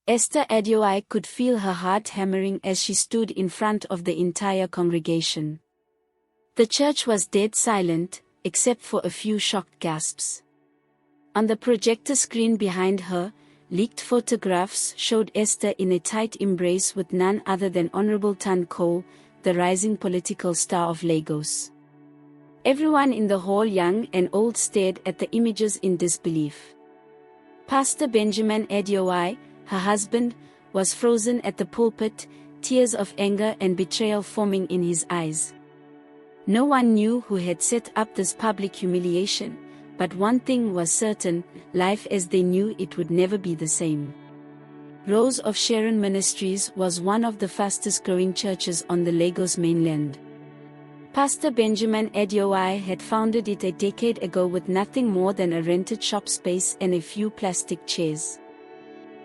Esther Adeoye could feel her heart hammering as she stood in front of the entire congregation. The church was dead silent, except for a few shocked gasps. On the projector screen behind her, leaked photographs showed Esther in a tight embrace with none other than Honorable Tunde, the rising political star of Lagos. Everyone in the hall, young and old, stared at the images in disbelief. Pastor Benjamin Adeoye, her husband, was frozen at the pulpit, tears of anger and betrayal forming in his eyes. No one knew who had set up this public humiliation, but one thing was certain: life as they knew it would never be the same. Rose of Sharon Ministries was one of the fastest growing churches on the Lagos mainland. Pastor Benjamin Adeoye had founded it a decade ago with nothing more than a rented shop space and a few plastic chairs.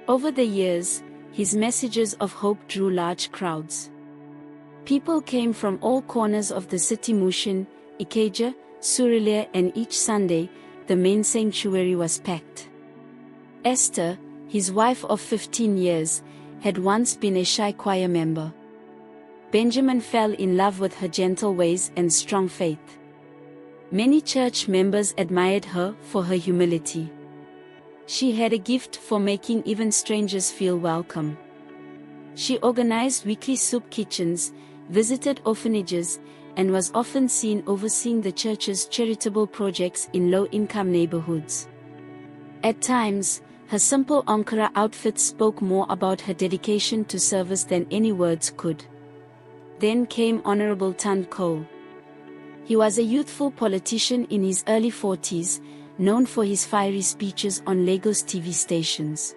Over the years, his messages of hope drew large crowds. People came from all corners of the city: Mushin, Ikeja, Surulere, and each Sunday, the main sanctuary was packed. Esther, his wife of 15 years, had once been a shy choir member. Benjamin fell in love with her gentle ways and strong faith. Many church members admired her for her humility. She had a gift for making even strangers feel welcome. She organized weekly soup kitchens, visited orphanages, and was often seen overseeing the church's charitable projects in low-income neighborhoods. At times, her simple Ankara outfit spoke more about her dedication to service than any words could. Then came Honorable Tunde. He was a youthful politician in his early 40s, known for his fiery speeches on Lagos TV stations.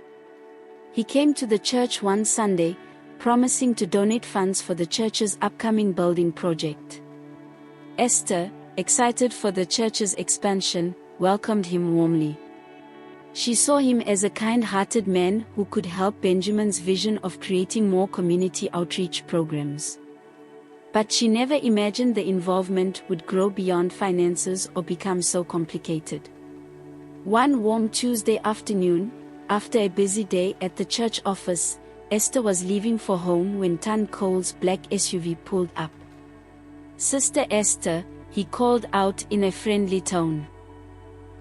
He came to the church one Sunday, promising to donate funds for the church's upcoming building project. Esther, excited for the church's expansion, welcomed him warmly. She saw him as a kind-hearted man who could help Benjamin's vision of creating more community outreach programs. But she never imagined the involvement would grow beyond finances or become so complicated. One warm Tuesday afternoon, after a busy day at the church office, Esther was leaving for home when Tunde's black SUV pulled up. "Sister Esther," he called out in a friendly tone.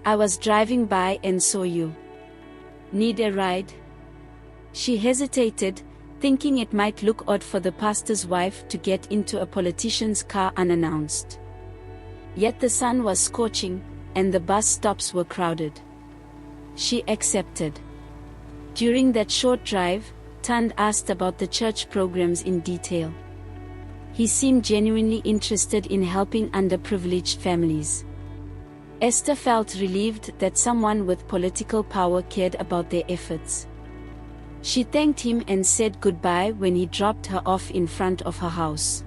"I was driving by and saw you. Need a ride?" She hesitated, thinking it might look odd for the pastor's wife to get into a politician's car unannounced. Yet the sun was scorching, and the bus stops were crowded. She accepted. During that short drive, Tunde asked about the church programs in detail. He seemed genuinely interested in helping underprivileged families. Esther felt relieved that someone with political power cared about their efforts. She thanked him and said goodbye when he dropped her off in front of her house.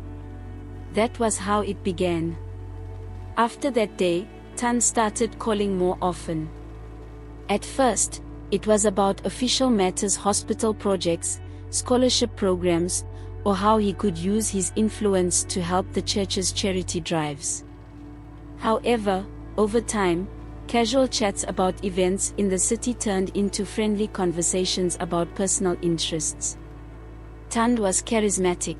That was how it began. After that day, Tunde started calling more often. At first, it was about official matters, hospital projects, scholarship programs, or how he could use his influence to help the church's charity drives. However, over time, casual chats about events in the city turned into friendly conversations about personal interests. Tunde was charismatic.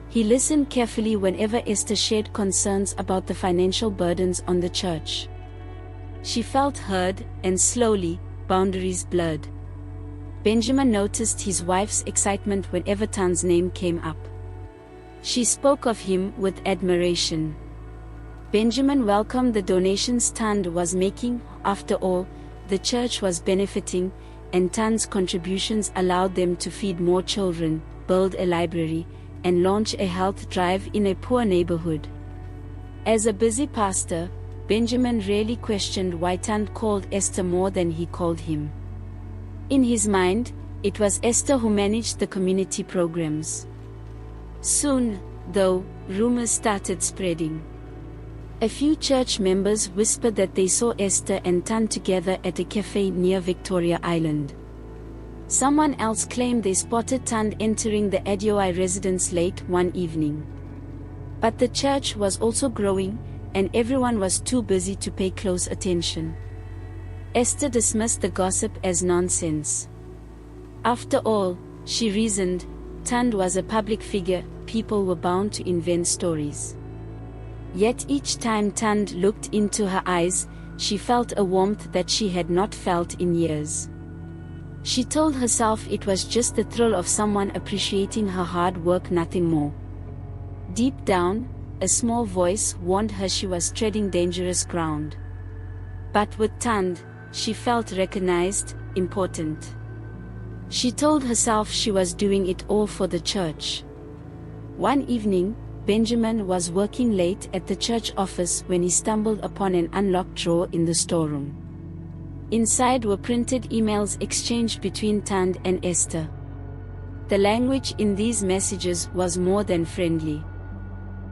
He listened carefully whenever Esther shared concerns about the financial burdens on the church. She felt heard, and slowly, boundaries blurred. Benjamin noticed his wife's excitement whenever Tunde's name came up. She spoke of him with admiration. Benjamin welcomed the donations Tunde was making. After all, the church was benefiting, and Tunde's contributions allowed them to feed more children, build a library, and launch a health drive in a poor neighborhood. As a busy pastor, Benjamin rarely questioned why Tunde called Esther more than he called him. In his mind, it was Esther who managed the community programs. Soon, though, rumors started spreading. A few church members whispered that they saw Esther and Tunde together at a cafe near Victoria Island. Someone else claimed they spotted Tunde entering the Adeoye residence late one evening. But the church was also growing, and everyone was too busy to pay close attention. Esther dismissed the gossip as nonsense. After all, she reasoned, Tunde was a public figure, people were bound to invent stories. Yet each time Tunde looked into her eyes, she felt a warmth that she had not felt in years. She told herself it was just the thrill of someone appreciating her hard work, nothing more. Deep down, a small voice warned her she was treading dangerous ground. But with Tunde, she felt recognized, important. She told herself she was doing it all for the church. One evening, Benjamin was working late at the church office when he stumbled upon an unlocked drawer in the storeroom. Inside were printed emails exchanged between Tunde and Esther. The language in these messages was more than friendly.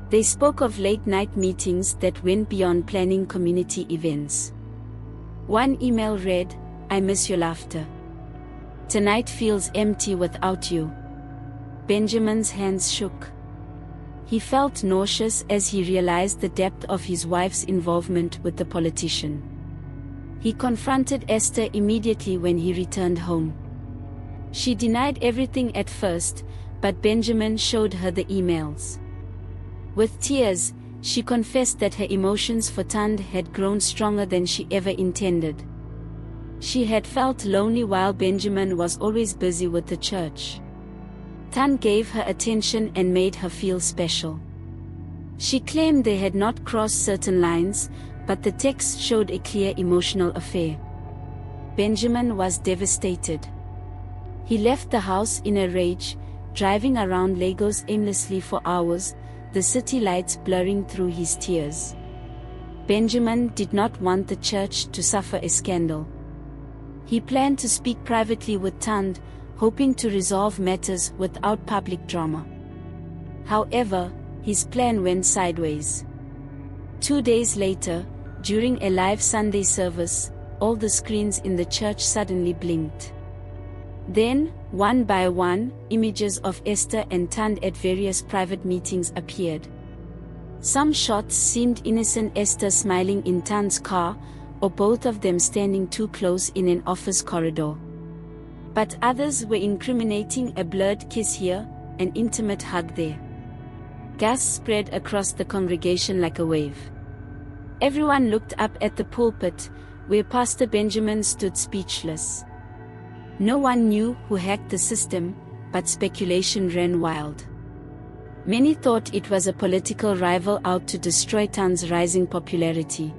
They spoke of late-night meetings that went beyond planning community events. One email read, "I miss your laughter. Tonight feels empty without you." Benjamin's hands shook. He felt nauseous as he realized the depth of his wife's involvement with the politician. He confronted Esther immediately when he returned home. She denied everything at first, but Benjamin showed her the emails. With tears, she confessed that her emotions for Tunde had grown stronger than she ever intended. She had felt lonely while Benjamin was always busy with the church. Tunde gave her attention and made her feel special. She claimed they had not crossed certain lines, but the text showed a clear emotional affair. Benjamin was devastated. He left the house in a rage, driving around Lagos aimlessly for hours, the city lights blurring through his tears. Benjamin did not want the church to suffer a scandal. He planned to speak privately with Tunde, hoping to resolve matters without public drama. However, his plan went sideways. 2 days later, during a live Sunday service, all the screens in the church suddenly blinked. Then, one by one, images of Esther and Tunde at various private meetings appeared. Some shots seemed innocent, Esther smiling in Tunde's car, or both of them standing too close in an office corridor. But others were incriminating, a blurred kiss here, an intimate hug there. Gasps spread across the congregation like a wave. Everyone looked up at the pulpit, where Pastor Benjamin stood speechless. No one knew who hacked the system, but speculation ran wild. Many thought it was a political rival out to destroy Tunde's rising popularity.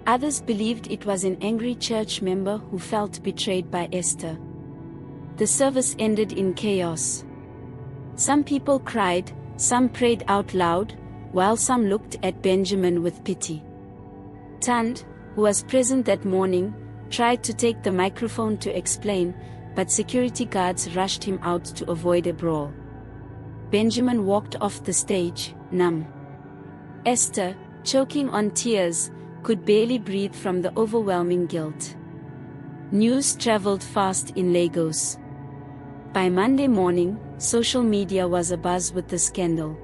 Others believed it was an angry church member who felt betrayed by Esther. The service ended in chaos. Some people cried, some prayed out loud, while some looked at Benjamin with pity. Tunde, who was present that morning, tried to take the microphone to explain, but security guards rushed him out to avoid a brawl. Benjamin walked off the stage, numb. Esther, choking on tears, could barely breathe from the overwhelming guilt. News traveled fast in Lagos. By Monday morning, social media was abuzz with the scandal.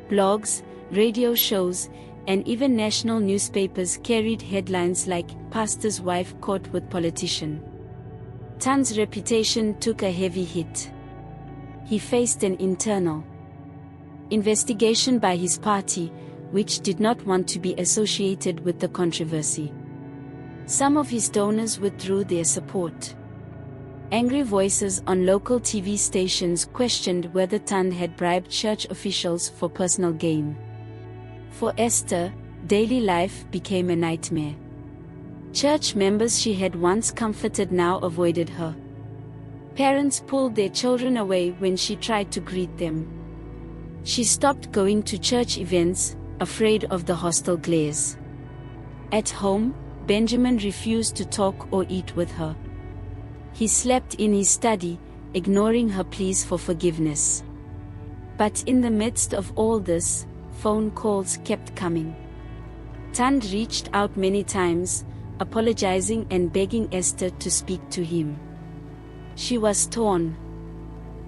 Blogs, radio shows, and even national newspapers carried headlines like, "Pastor's wife caught with politician." Tunde's reputation took a heavy hit. He faced an internal investigation by his party, which did not want to be associated with the controversy. Some of his donors withdrew their support. Angry voices on local TV stations questioned whether Tunde had bribed church officials for personal gain. For Esther, daily life became a nightmare. Church members she had once comforted now avoided her. Parents pulled their children away when she tried to greet them. She stopped going to church events, afraid of the hostile glares. At home, Benjamin refused to talk or eat with her. He slept in his study, ignoring her pleas for forgiveness. But in the midst of all this, phone calls kept coming. Tunde reached out many times, apologizing and begging Esther to speak to him. She was torn.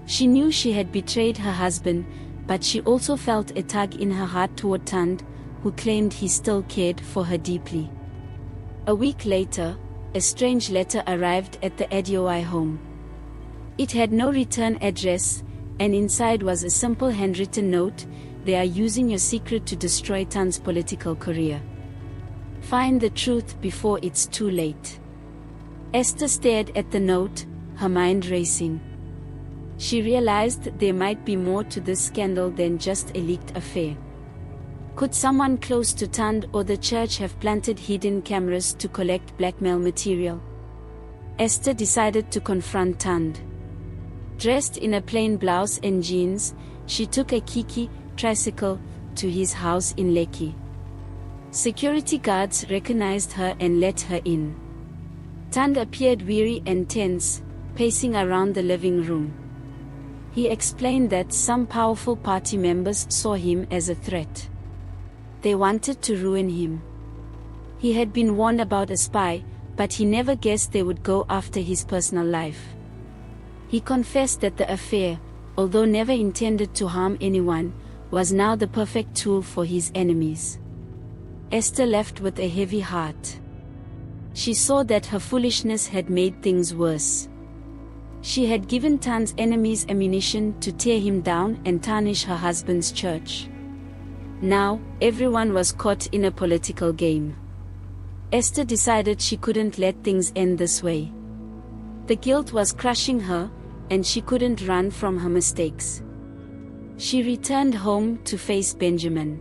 She knew she had betrayed her husband, but she also felt a tug in her heart toward Tunde, who claimed he still cared for her deeply. A week later, a strange letter arrived at the Adeoye home. It had no return address, and inside was a simple handwritten note: "They are using your secret to destroy Tunde's political career. Find the truth before it's too late." Esther stared at the note, her mind racing. She realized there might be more to this scandal than just a leaked affair. Could someone close to Tunde or the church have planted hidden cameras to collect blackmail material? Esther decided to confront Tunde. Dressed in a plain blouse and jeans, she took a Kiki tricycle to his house in Lekki. Security guards recognized her and let her in. Tunde appeared weary and tense, pacing around the living room. He explained that some powerful party members saw him as a threat. They wanted to ruin him. He had been warned about a spy, but he never guessed they would go after his personal life. He confessed that the affair, although never intended to harm anyone, was now the perfect tool for his enemies. Esther left with a heavy heart. She saw that her foolishness had made things worse. She had given Tunde's enemies ammunition to tear him down and tarnish her husband's church. Now, everyone was caught in a political game. Esther decided she couldn't let things end this way. The guilt was crushing her, and she couldn't run from her mistakes. She returned home to face Benjamin.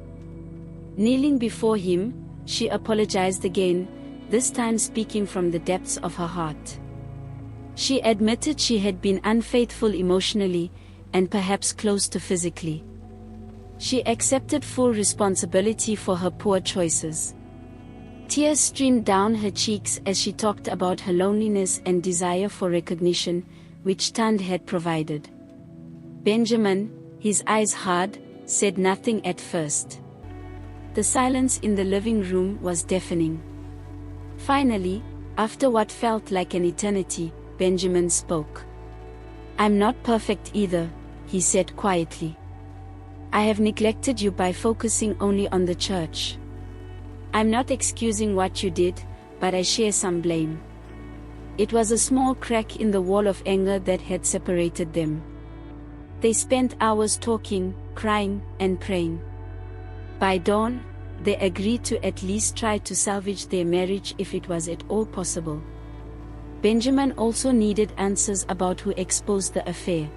Kneeling before him, she apologized again, this time speaking from the depths of her heart. She admitted she had been unfaithful emotionally, and perhaps close to physically. She accepted full responsibility for her poor choices. Tears streamed down her cheeks as she talked about her loneliness and desire for recognition, which Tunde had provided. Benjamin, his eyes hard, said nothing at first. The silence in the living room was deafening. Finally, after what felt like an eternity, Benjamin spoke. "I'm not perfect either," he said quietly. "I have neglected you by focusing only on the church. I'm not excusing what you did, but I share some blame." It was a small crack in the wall of anger that had separated them. They spent hours talking, crying, and praying. By dawn, they agreed to at least try to salvage their marriage if it was at all possible. Benjamin also needed answers about who exposed the affair.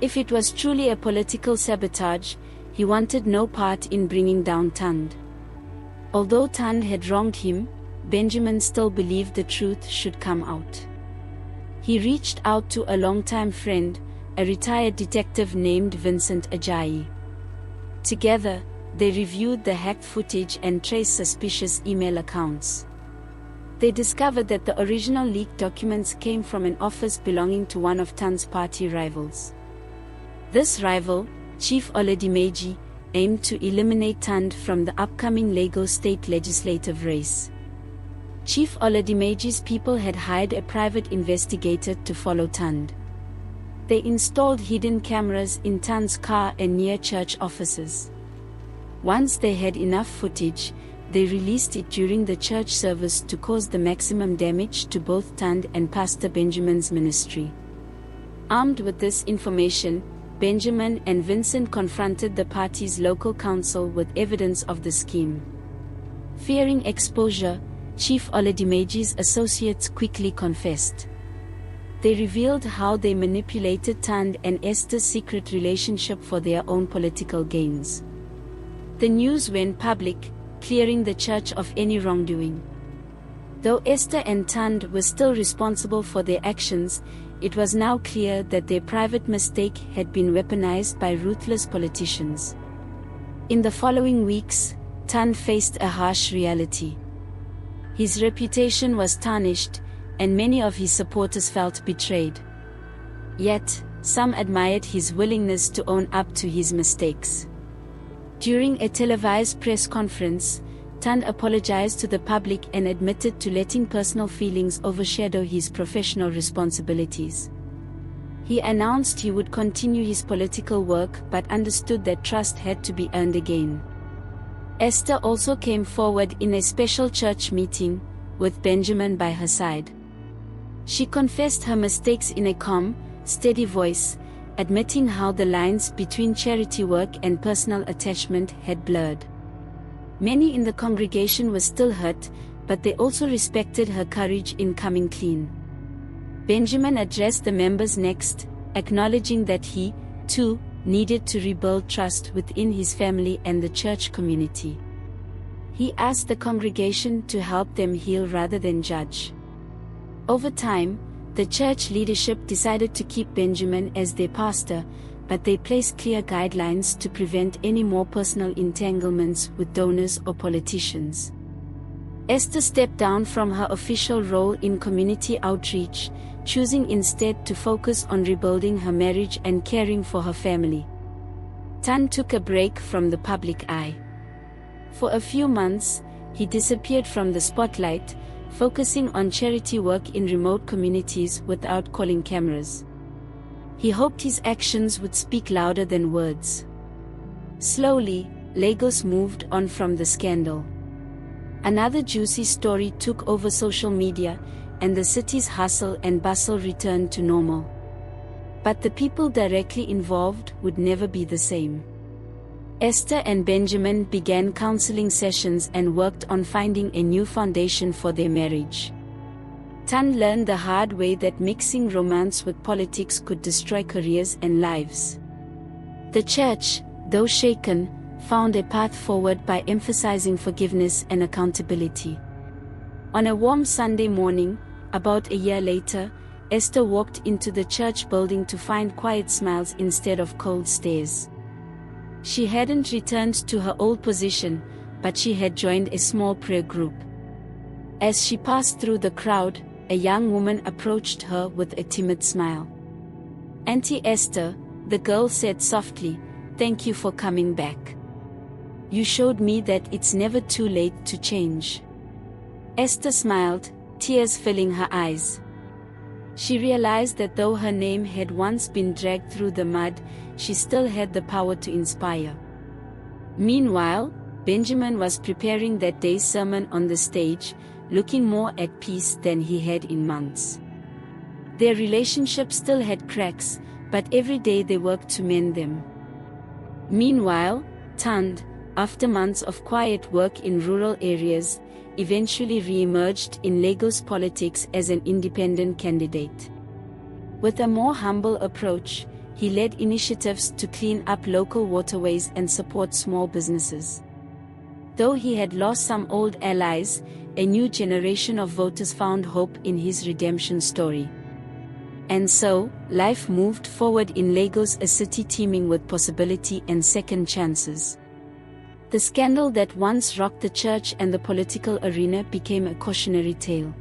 If it was truly a political sabotage, he wanted no part in bringing down Tunde. Although Tunde had wronged him, Benjamin still believed the truth should come out. He reached out to a longtime friend, a retired detective named Vincent Adeoye. Together, they reviewed the hacked footage and traced suspicious email accounts. They discovered that the original leaked documents came from an office belonging to one of Tunde's party rivals. This rival, Chief Oladimeji, aimed to eliminate Tunde from the upcoming Lagos state legislative race. Chief Oladimeji's people had hired a private investigator to follow Tunde. They installed hidden cameras in Tunde's car and near church offices. Once they had enough footage, they released it during the church service to cause the maximum damage to both Tunde and Pastor Benjamin's ministry. Armed with this information, Benjamin and Vincent confronted the party's local council with evidence of the scheme. Fearing exposure, Chief Oladimeji's associates quickly confessed. They revealed how they manipulated Tunde and Esther's secret relationship for their own political gains. The news went public, clearing the church of any wrongdoing. Though Esther and Tunde were still responsible for their actions, it was now clear that their private mistake had been weaponized by ruthless politicians. In the following weeks, Tunde faced a harsh reality. His reputation was tarnished, and many of his supporters felt betrayed. Yet, some admired his willingness to own up to his mistakes. During a televised press conference, Tunde apologized to the public and admitted to letting personal feelings overshadow his professional responsibilities. He announced he would continue his political work but understood that trust had to be earned again. Esther also came forward in a special church meeting, with Benjamin by her side. She confessed her mistakes in a calm, steady voice, admitting how the lines between charity work and personal attachment had blurred. Many in the congregation were still hurt, but they also respected her courage in coming clean. Benjamin addressed the members next, acknowledging that he, too, needed to rebuild trust within his family and the church community. He asked the congregation to help them heal rather than judge. Over time, the church leadership decided to keep Benjamin as their pastor, but they placed clear guidelines to prevent any more personal entanglements with donors or politicians. Esther stepped down from her official role in community outreach, choosing instead to focus on rebuilding her marriage and caring for her family. Tunde took a break from the public eye. For a few months, he disappeared from the spotlight, focusing on charity work in remote communities without calling cameras. He hoped his actions would speak louder than words. Slowly, Lagos moved on from the scandal. Another juicy story took over social media, and the city's hustle and bustle returned to normal. But the people directly involved would never be the same. Esther and Benjamin began counseling sessions and worked on finding a new foundation for their marriage. Tunde learned the hard way that mixing romance with politics could destroy careers and lives. The church, though shaken, found a path forward by emphasizing forgiveness and accountability. On a warm Sunday morning, about a year later, Esther walked into the church building to find quiet smiles instead of cold stares. She hadn't returned to her old position, but she had joined a small prayer group. As she passed through the crowd, a young woman approached her with a timid smile. "Auntie Esther," the girl said softly, "thank you for coming back. You showed me that it's never too late to change." Esther smiled, tears filling her eyes. She realized that though her name had once been dragged through the mud, she still had the power to inspire. Meanwhile, Benjamin was preparing that day's sermon on the stage, looking more at peace than he had in months. Their relationship still had cracks, but every day they worked to mend them. Meanwhile, Tunde, after months of quiet work in rural areas, eventually re-emerged in Lagos politics as an independent candidate. With a more humble approach, he led initiatives to clean up local waterways and support small businesses. Though he had lost some old allies, a new generation of voters found hope in his redemption story. And so, life moved forward in Lagos, a city teeming with possibility and second chances. The scandal that once rocked the church and the political arena became a cautionary tale.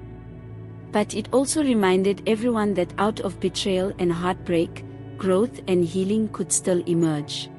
But it also reminded everyone that out of betrayal and heartbreak, growth and healing could still emerge.